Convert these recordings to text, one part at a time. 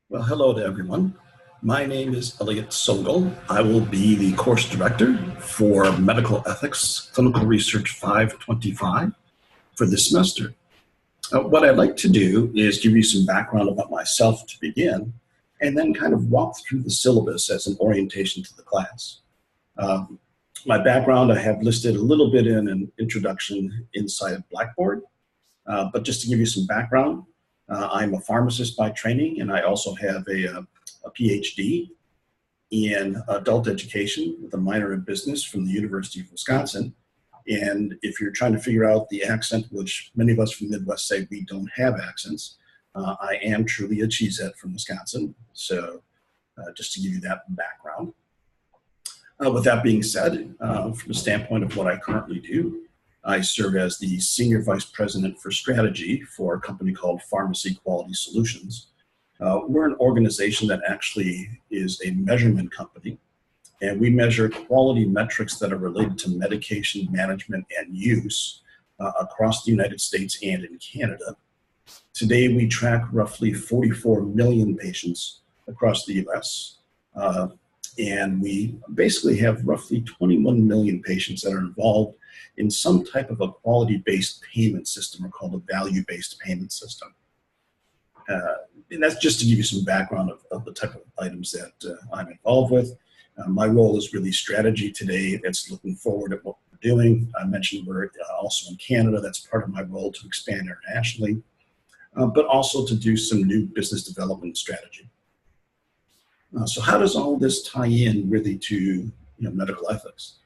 Well, hello to everyone. My name is Elliot Sogol. I will be the course director for Medical Ethics Clinical Research 525 for this semester. What I'd like to do is give you some background about myself to begin, and then kind of walk through the syllabus as an orientation to the class. My background I have listed a little bit in an introduction inside of Blackboard, but just to give you some background, I'm a pharmacist by training, and I also have a PhD in adult education with a minor in business from the University of Wisconsin. And if you're trying to figure out the accent, which many of us from the Midwest say we don't have accents, I am truly a cheesehead from Wisconsin. So just to give you that background. With that being said, from the standpoint of what I currently do, I serve as the Senior Vice President for Strategy for a company called Pharmacy Quality Solutions. We're an organization that actually is a measurement company, and we measure quality metrics that are related to medication management and use across the United States and in Canada. Today, we track roughly 44 million patients across the US, and we basically have roughly 21 million patients that are involved in some type of a quality-based payment system, or called a value-based payment system. And that's just to give you some background of the type of items that I'm involved with. My role is really strategy today. It's looking forward at what we're doing. I mentioned we're also in Canada. That's part of my role to expand internationally, but also to do some new business development strategy. So how does all this tie in really to medical ethics?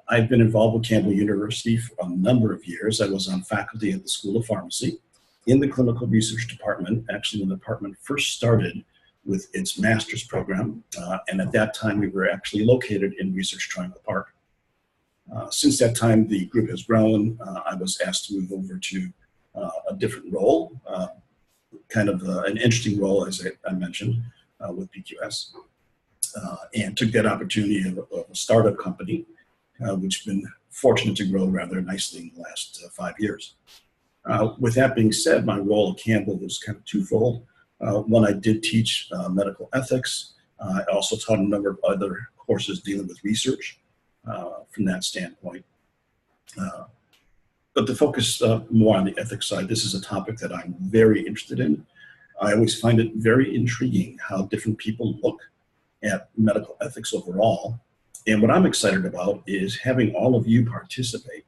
I've been involved with Campbell University for a number of years. I was on faculty at the School of Pharmacy in the clinical research department, actually when the department first started with its master's program. And at that time, we were actually located in Research Triangle Park. Since that time, the group has grown. I was asked to move over to a different role, kind of an interesting role, as I mentioned, with PQS, and took that opportunity of a startup company, which has been fortunate to grow rather nicely in the last 5 years. With that being said, my role at Campbell was kind of twofold. One, I did teach medical ethics. I also taught a number of other courses dealing with research from that standpoint. But to focus more on the ethics side, this is a topic that I'm very interested in. I always find it very intriguing how different people look at medical ethics overall. And what I'm excited about is having all of you participate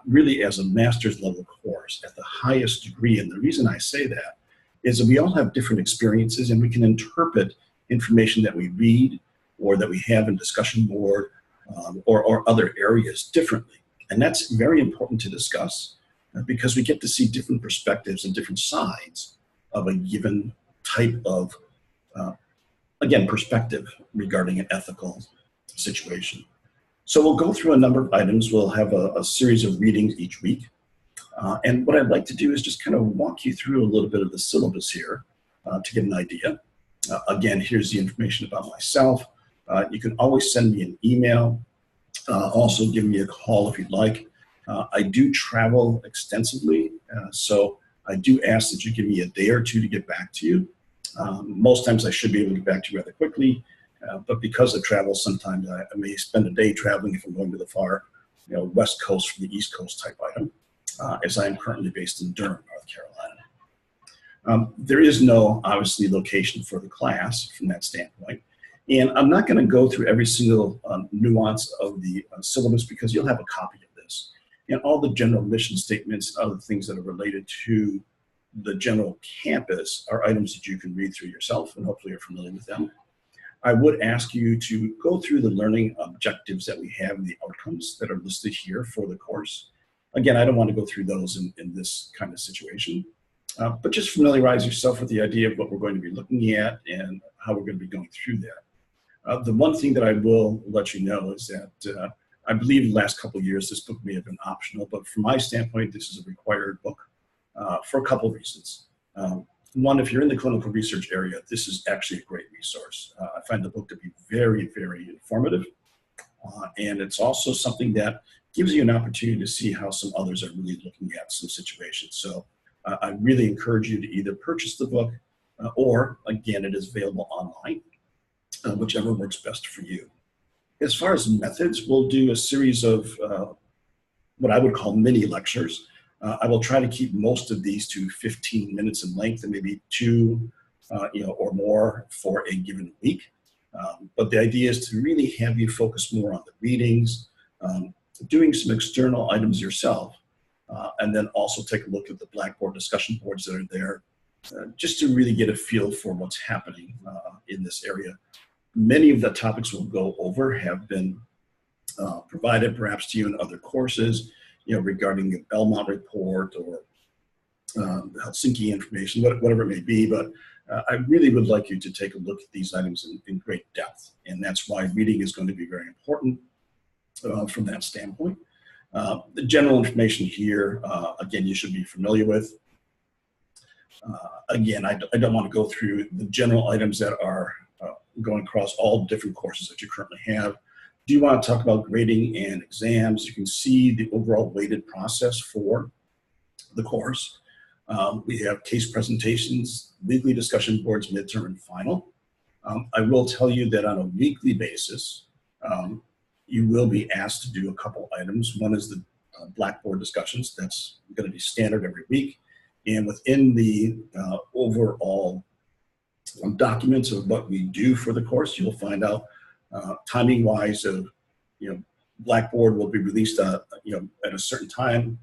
really as a master's level course at the highest degree. And the reason I say that is that we all have different experiences, and we can interpret information that we read or that we have in discussion board or other areas differently. And that's very important to discuss because we get to see different perspectives and different sides of a given type of, again, perspective regarding an ethical situation. So we'll go through a number of items. We'll have a series of readings each week. And what I'd like to do is just kind of walk you through a little bit of the syllabus here to get an idea. Again, here's the information about myself. You can always send me an email. Also give me a call if you'd like. I do travel extensively, so I do ask that you give me a day or two to get back to you. Most times I should be able to get back to you rather quickly, but because of travel, sometimes I may spend a day traveling if I'm going to the far West Coast from the East Coast type item, as I am currently based in Durham, North Carolina. There is no, obviously, location for the class from that standpoint. And I'm not going to go through every single nuance of the syllabus because you'll have a copy of this. And all the general mission statements and other things that are related to the general campus are items that you can read through yourself, and hopefully you're familiar with them. I would ask you to go through the learning objectives that we have and the outcomes that are listed here for the course. Again, I don't want to go through those in this kind of situation, but just familiarize yourself with the idea of what we're going to be looking at and how we're going to be going through that. The one thing that I will let you know is that I believe the last couple of years this book may have been optional, but from my standpoint, this is a required book for a couple of reasons. One, if you're in the clinical research area, this is actually a great resource. I find the book to be very, very informative. And it's also something that gives you an opportunity to see how some others are really looking at some situations. So I really encourage you to either purchase the book or again, it is available online, whichever works best for you. As far as methods, we'll do a series of what I would call mini lectures. I will try to keep most of these to 15 minutes in length and maybe two or more for a given week. But the idea is to really have you focus more on the readings, doing some external items yourself, and then also take a look at the Blackboard discussion boards that are there, just to really get a feel for what's happening in this area. Many of the topics we'll go over have been provided perhaps to you in other courses, regarding the Belmont report or Helsinki information, whatever it may be. But I really would like you to take a look at these items in great depth. And that's why reading is going to be very important from that standpoint. The general information here, again, you should be familiar with. Again, I don't want to go through the general items that are going across all different courses that you currently have. Do you want to talk about grading and exams? You can see the overall weighted process for the course. We have case presentations, weekly discussion boards, midterm, and final. I will tell you that on a weekly basis, you will be asked to do a couple items. One is the Blackboard discussions. That's going to be standard every week. And within the overall documents of what we do for the course, you'll find out timing-wise of, Blackboard will be released at a certain time.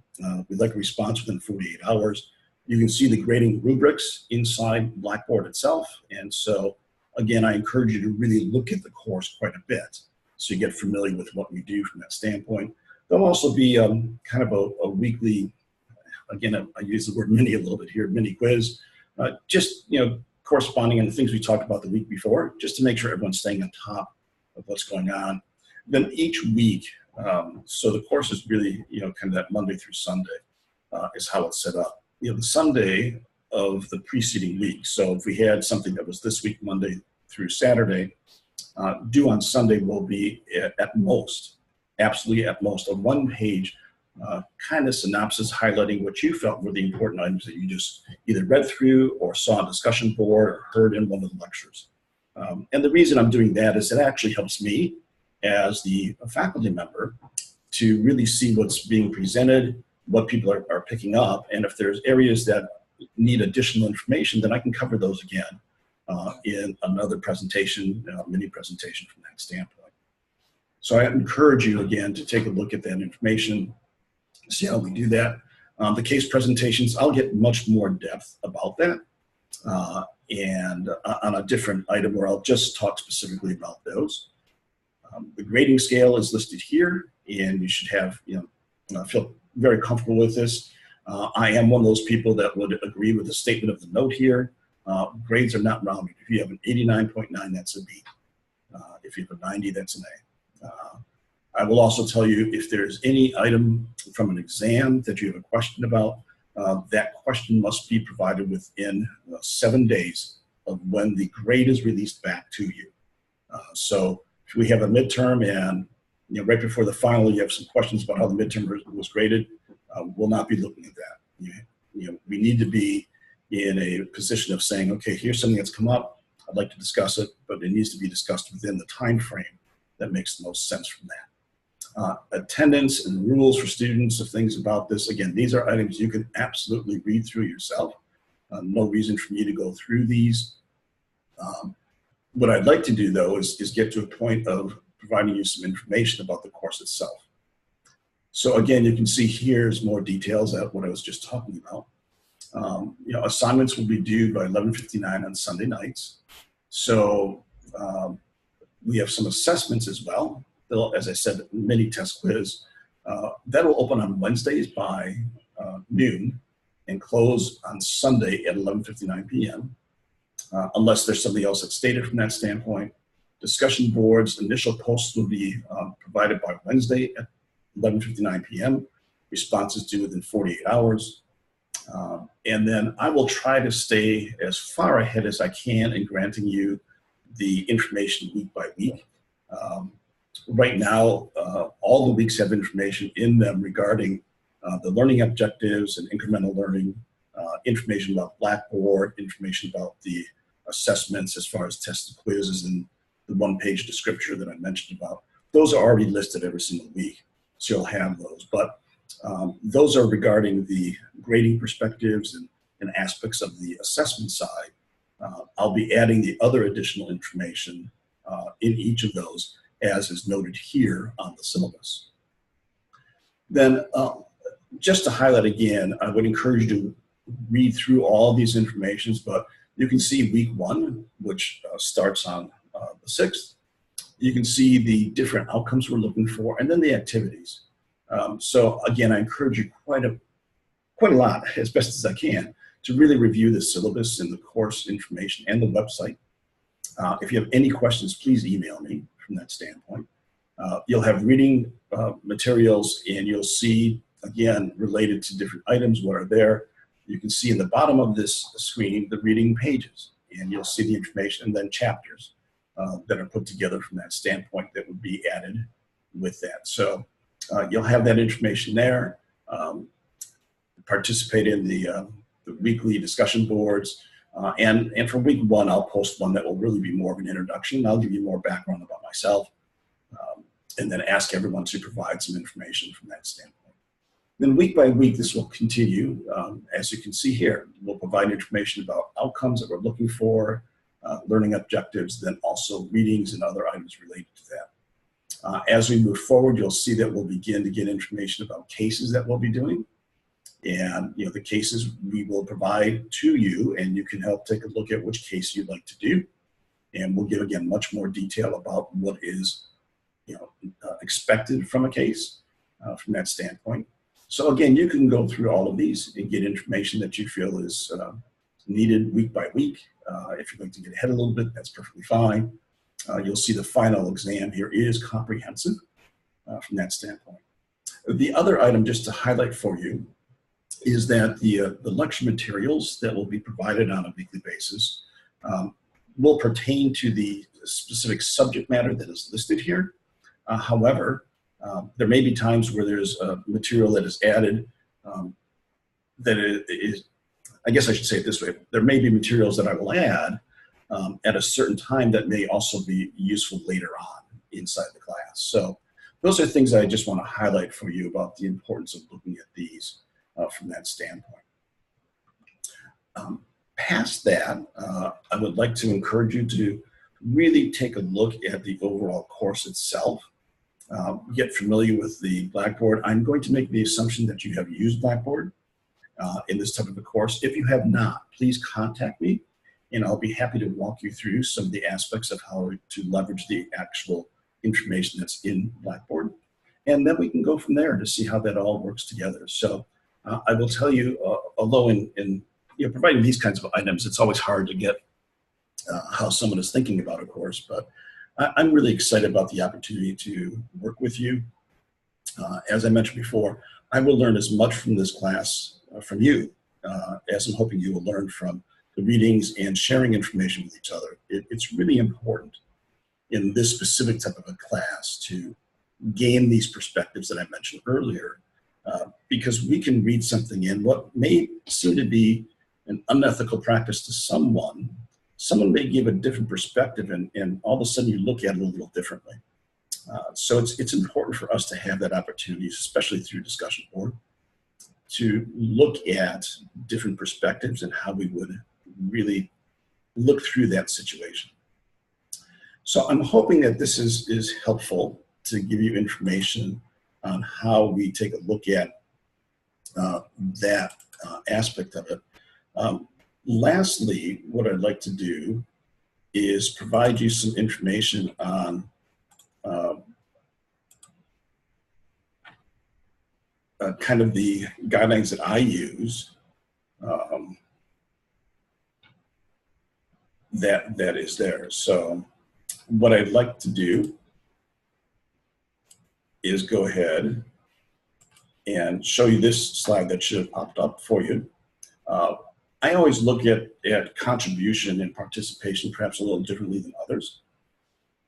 We'd like a response within 48 hours. You can see the grading rubrics inside Blackboard itself. And so, again, I encourage you to really look at the course quite a bit so you get familiar with what we do from that standpoint. There'll also be kind of a weekly, again, I use the word mini a little bit here, mini quiz, just, corresponding on the things we talked about the week before, just to make sure everyone's staying on top of what's going on. Then each week, so the course is really, kind of that Monday through Sunday is how it's set up. The Sunday of the preceding week. So if we had something that was this week, Monday through Saturday, due on Sunday will be at most, absolutely at most, a one-page kind of synopsis highlighting what you felt were the important items that you just either read through or saw on a discussion board or heard in one of the lectures. And the reason I'm doing that is it actually helps me as the faculty member to really see what's being presented, what people are picking up, and if there's areas that need additional information, then I can cover those again in another presentation, mini presentation from that standpoint. So I encourage you again to take a look at that information, see how we do that. The case presentations, I'll get much more depth about that and on a different item where I'll just talk specifically about those. The grading scale is listed here, and you should have, feel very comfortable with this. I am one of those people that would agree with the statement of the note here. Grades are not rounded. If you have an 89.9, that's a B. If you have a 90, that's an A. I will also tell you if there's any item from an exam that you have a question about, that question must be provided within 7 days of when the grade is released back to you. So if we have a midterm and right before the final you have some questions about how the midterm was graded, we'll not be looking at that. We need to be in a position of saying, okay, here's something that's come up. I'd like to discuss it, but it needs to be discussed within the time frame that makes the most sense from that. Attendance and rules for students of things about this. Again, these are items you can absolutely read through yourself. No reason for me to go through these. What I'd like to do, though, is get to a point of providing you some information about the course itself. So again, you can see here's more details of what I was just talking about. Assignments will be due by 11:59 on Sunday nights. So we have some assessments as well. As I said, mini test quiz. That'll open on Wednesdays by noon and close on Sunday at 11:59 p.m. Unless there's something else that's stated from that standpoint. Discussion boards, initial posts will be provided by Wednesday at 11:59 p.m. Responses due within 48 hours. And then I will try to stay as far ahead as I can in granting you the information week by week. Right now, all the weeks have information in them regarding the learning objectives and incremental learning, information about Blackboard, information about the assessments as far as tests and quizzes, and the one-page descriptor that I mentioned about. Those are already listed every single week, so you'll have those. But those are regarding the grading perspectives and aspects of the assessment side. I'll be adding the other additional information in each of those, as is noted here on the syllabus. Then, just to highlight again, I would encourage you to read through all these informations, but you can see week 1, which starts on the 6th. You can see the different outcomes we're looking for, and then the activities. So again, I encourage you quite a lot, as best as I can, to really review the syllabus and the course information and the website. If you have any questions, please email me from that standpoint. You'll have reading materials, and you'll see, again, related to different items, what are there. You can see in the bottom of this screen the reading pages, and you'll see the information, and then chapters that are put together from that standpoint that would be added with that. So you'll have that information there. Participate in the weekly discussion boards. And for week 1, I'll post one that will really be more of an introduction. I'll give you more background about myself, and then ask everyone to provide some information from that standpoint. Then week by week, this will continue. As you can see here, we'll provide information about outcomes that we're looking for, learning objectives, then also readings and other items related to that. As we move forward, you'll see that we'll begin to get information about cases that we'll be doing. And the cases we will provide to you, and you can help take a look at which case you'd like to do. And we'll give, again, much more detail about what is expected from a case from that standpoint. So again, you can go through all of these and get information that you feel is needed week by week. If you'd like to get ahead a little bit, that's perfectly fine. You'll see the final exam here is comprehensive from that standpoint. The other item, just to highlight for you, is that the lecture materials that will be provided on a weekly basis will pertain to the specific subject matter that is listed here. However, there may be times where there's a material that is added that is, I guess I should say it this way, there may be materials that I will add at a certain time that may also be useful later on inside the class. So those are things I just want to highlight for you about the importance of looking at these from that standpoint. Past that, I would like to encourage you to really take a look at the overall course itself. Get familiar with the Blackboard. I'm going to make the assumption that you have used Blackboard in this type of a course. If you have not, please contact me, and I'll be happy to walk you through some of the aspects of how to leverage the actual information that's in Blackboard. And then we can go from there to see how that all works together. So I will tell you, although in providing these kinds of items, it's always hard to get how someone is thinking about a course, but I'm really excited about the opportunity to work with you. As I mentioned before, I will learn as much from this class from you as I'm hoping you will learn from the readings and sharing information with each other. It's really important in this specific type of a class to gain these perspectives that I mentioned earlier, because we can read something in what may seem to be an unethical practice to someone may give a different perspective, and all of a sudden you look at it a little differently. So it's important for us to have that opportunity, especially through discussion board, to look at different perspectives and how we would really look through that situation. So I'm hoping that this is helpful to give you information on how we take a look at that aspect of it. Lastly, what I'd like to do is provide you some information on kind of the guidelines that I use that is there. So what I'd like to do is go ahead and show you this slide that should have popped up for you. I always look at contribution and participation perhaps a little differently than others.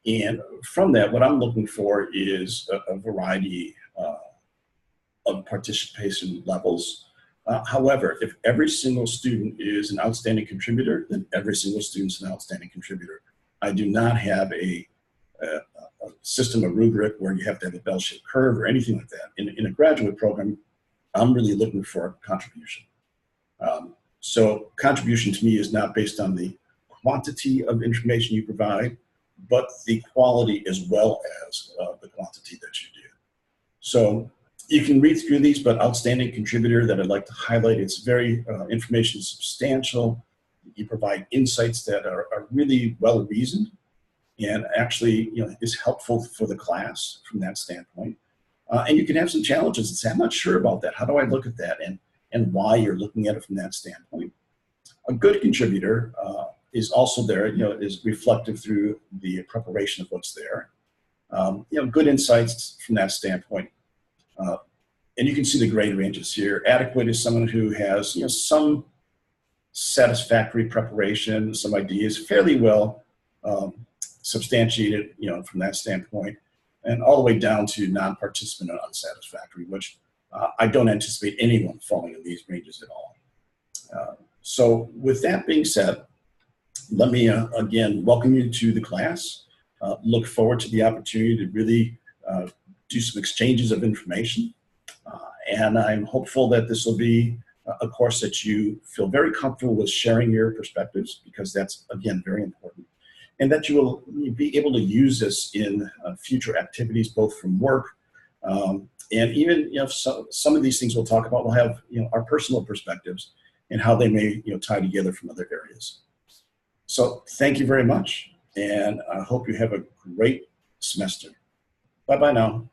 And from that, what I'm looking for is a variety of participation levels. However, if every single student is an outstanding contributor, then every single student is an outstanding contributor. I do not have a system, a rubric where you have to have a bell-shaped curve or anything like that. In a graduate program, I'm really looking for contribution. So contribution to me is not based on the quantity of information you provide, but the quality as well as the quantity that you do. So you can read through these, but outstanding contributor that I'd like to highlight, it's very information substantial. You provide insights that are really well reasoned and actually is helpful for the class from that standpoint. And you can have some challenges and say, I'm not sure about that. How do I look at that? And why you're looking at it from that standpoint. A good contributor is also there, is reflective through the preparation of what's there. Good insights from that standpoint. And you can see the grade ranges here. Adequate is someone who has, some satisfactory preparation, some ideas, fairly well substantiated, from that standpoint, and all the way down to non-participant and unsatisfactory, which I don't anticipate anyone falling in these ranges at all. So with that being said, let me again welcome you to the class. Look forward to the opportunity to really do some exchanges of information. And I'm hopeful that this will be a course that you feel very comfortable with sharing your perspectives, because that's, again, very important. And that you will be able to use this in future activities, both from work and even, some of these things we'll talk about will have, our personal perspectives and how they may, tie together from other areas. So thank you very much, and I hope you have a great semester. Bye-bye now.